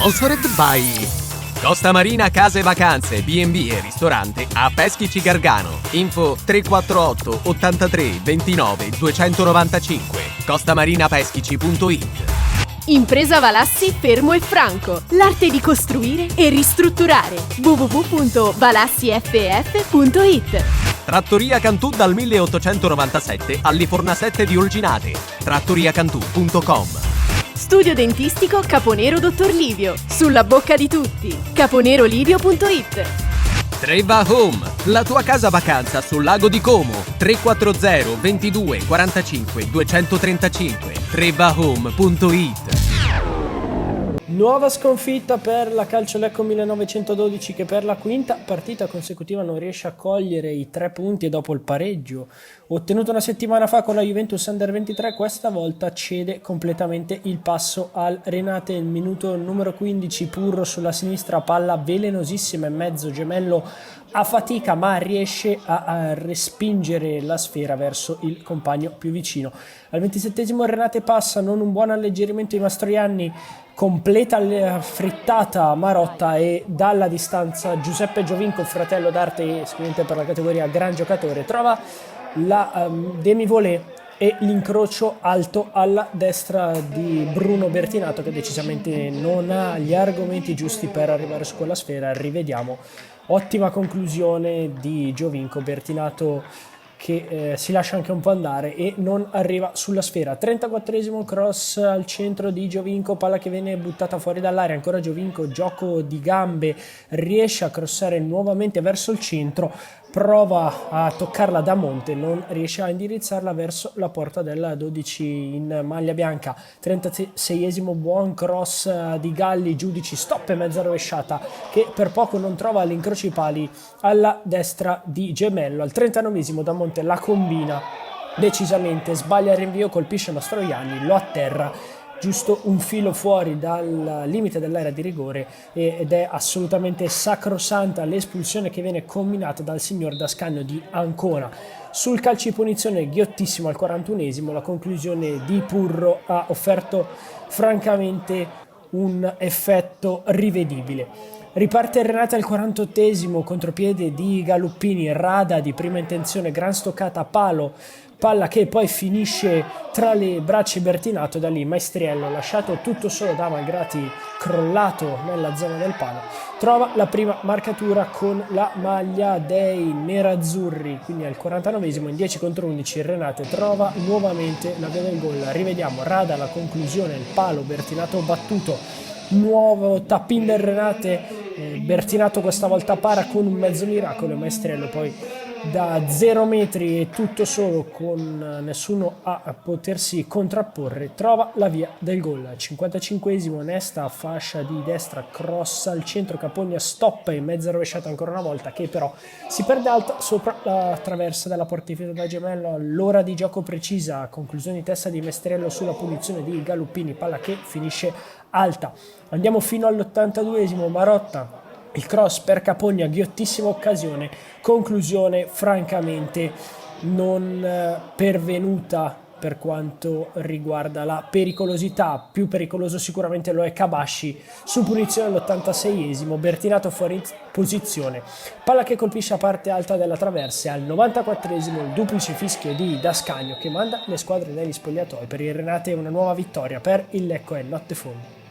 Sponsored by Costa Marina Case Vacanze, B&B e ristorante a Peschici Gargano. Info 348 83 29 295 costamarinapeschici.it. Impresa Valassi Fermo e Franco. L'arte di costruire e ristrutturare. www.valassiff.it. Trattoria Cantù dal 1897 alle Fornasette di Olginate. trattoriacantù.com. Studio dentistico Caponero Dottor Livio. Sulla bocca di tutti. caponerolivio.it. Treva Home, la tua casa vacanza sul lago di Como. 340 22 45 235 trevahome.it. Nuova sconfitta per la Calcio Lecco 1912, che per la quinta partita consecutiva non riesce a cogliere i 3 punti, e dopo il pareggio ottenuto una settimana fa con la Juventus Under 23 questa volta cede completamente il passo al Renate. Il minuto numero 15, Purro sulla sinistra, palla velenosissima in mezzo, Gemello a fatica ma riesce a respingere la sfera verso il compagno più vicino. Al 27esimo Renate passa, non un buon alleggerimento di Mastroianni, completa la frittata Marotta e dalla distanza Giuseppe Giovinco, il fratello d'arte e sicuramente per la categoria gran giocatore, trova la demi-volée e l'incrocio alto alla destra di Bruno Bertinato, che decisamente non ha gli argomenti giusti per arrivare su quella sfera. Rivediamo, ottima conclusione di Giovinco, Bertinato che si lascia anche un po' andare e non arriva sulla sfera. 34esimo cross al centro di Giovinco, palla che viene buttata fuori dall'area, ancora Giovinco, gioco di gambe, riesce a crossare nuovamente verso il centro, prova a toccarla da monte, non riesce a indirizzarla verso la porta della 12 in maglia bianca. 36esimo buon cross di Galli, Giudici, stop e mezza rovesciata che per poco non trova l'incrocio pali alla destra di Gemello. Al 39esimo da monte la combina decisamente, sbaglia il rinvio, colpisce Mastroianni, lo atterra giusto un filo fuori dal limite dell'area di rigore ed è assolutamente sacrosanta l'espulsione che viene combinata dal signor Dascagno di Ancona. Sul calcio di punizione ghiottissimo al 41esimo, la conclusione di Purro ha offerto francamente un effetto rivedibile. Riparte Renate al 48esimo, contropiede di Galuppini, rada di prima intenzione, gran stoccata a palo, palla che poi finisce tra le braccia di Bertinato. Da lì Maestriello, lasciato tutto solo da Malgrati, crollato nella zona del palo, trova la prima marcatura con la maglia dei nerazzurri, quindi al 49esimo in 10 contro 11 il Renate trova nuovamente la via del gol. Rivediamo, rada la conclusione, il palo, Bertinato battuto, nuovo tap-in del Renate, Bertinato questa volta para con un mezzo miracolo e Maestriello poi da 0 metri e tutto solo, con nessuno a potersi contrapporre, trova la via del gol. 55esimo, Nesta, fascia di destra, cross al centro, Capogna stoppa in mezza rovesciata ancora una volta, che però si perde alta sopra la traversa della porta difesa da Gemello. L'ora di gioco precisa, conclusione di testa di Maestriello sulla punizione di Galuppini, palla che finisce alta. Andiamo fino all'82esimo, Marotta, il cross per Capogna, ghiottissima occasione, conclusione francamente non pervenuta per quanto riguarda la pericolosità. Più pericoloso sicuramente lo è Kabasci su punizione all'86esimo, Bertinato fuori posizione, palla che colpisce a parte alta della traversa. Al 94esimo il duplice fischio di Dascagno che manda le squadre negli spogliatoi. Per il Renate una nuova vittoria, per il Lecco è notte fonda.